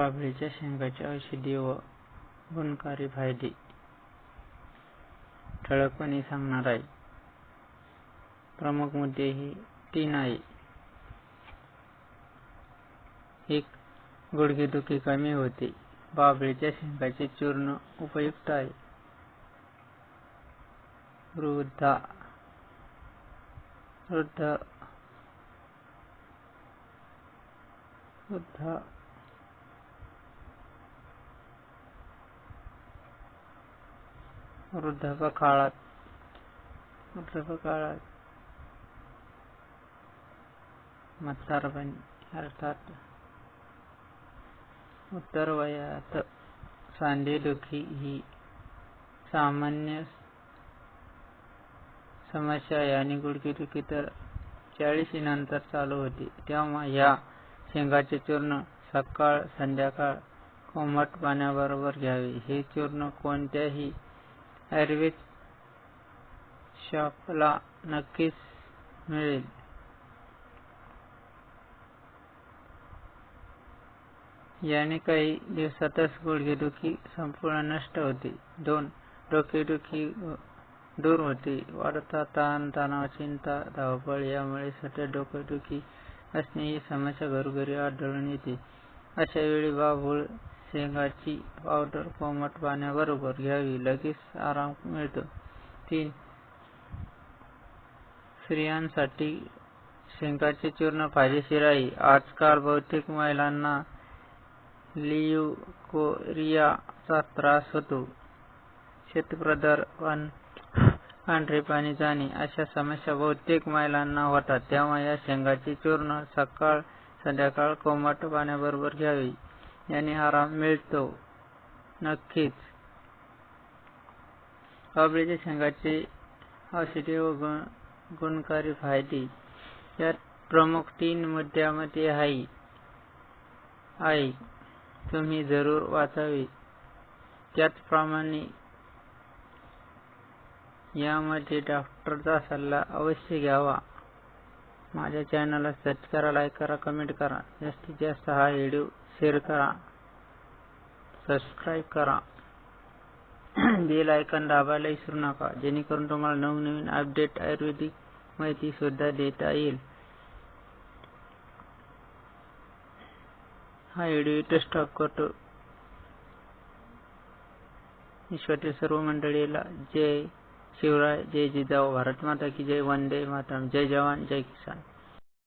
बाभळीच्या शेंगाचे औषधी व गुणकारी फायदे ठळकपणे सांगणार आहे. प्रमुख मुद्दे हे 3 आहे. 1. गुडघेदुखी कमी होते. बाभळीच्या शेंगाचे चूर्ण उपयुक्त आहे. वृद्धापकाळात म्हातारपणी अर्थात उत्तरवयात सांधेदुखी ही सामान्य समस्या आहे आणि गुडघेदुखी तर 40 नंतर चालू होते. तेव्हा या शेंगाचे चूर्ण सकाळ संध्याकाळ कोमट पाण्याबरोबर घ्यावे. हे चूर्ण कोणत्याही आयुर्वेद शॉपला नक्कीच मिळेल. याने काही दिवसातच गुडघेदुखी संपूर्ण नष्ट होते. 2. डोकेदुखी दूर होते. वाढता ताण तणाव चिंता धावपळ यामुळे सतत डोकेदुखी असणे ही समस्या घरोघरी आढळून येते. अशा वेळी बाभूळ शेंगाची पावडर कोमट पाण्याबरोबर घ्यावी. लगेच आराम मिळतो. 3. स्त्रियांसाठी शेंगाचे चूर्ण फायदेशीर आहे. आजकाल बहुतेक महिलांना ल्युकोरियाचा त्रास होतो. श्वेतपदर पांढरे पाणी जाणे अशा समस्या बहुतेक महिलांना होतात. तेव्हा या शेंगाचे चूर्ण सकाळ संध्याकाळ कोमट पाण्याबरोबर घ्यावे. याने आराम मिळतो. नक्कीच. बाभळीच्या शेंगाचे औषधी व गुणकारी फायदे यात प्रमुख 3 मुद्द्यांमध्ये आहे. तुम्ही जरूर वाचावे. त्याचप्रमाणे यामध्ये डॉक्टरचा सल्ला अवश्य घ्यावा. माझ्या चॅनलला सबस्क्राइब करा, लाईक करा, कमेंट करा. जास्तीत जास्त हा व्हिडिओ शेअर करा. सबस्क्राइब करा. बेल आयकॉन दाबायला विसरू नका, जेणेकरून तुम्हाला नवनवीन अपडेट आयुर्वेदिक माहिती सुद्धा देता येईल. हा व्हिडिओ इथे स्टॉप करतो. विश्वातील सर्व मंडळीला जय शिवराय, जय जिजाऊ, भारत माता की जय, वंदे मातरम, जय जवान जय किसान.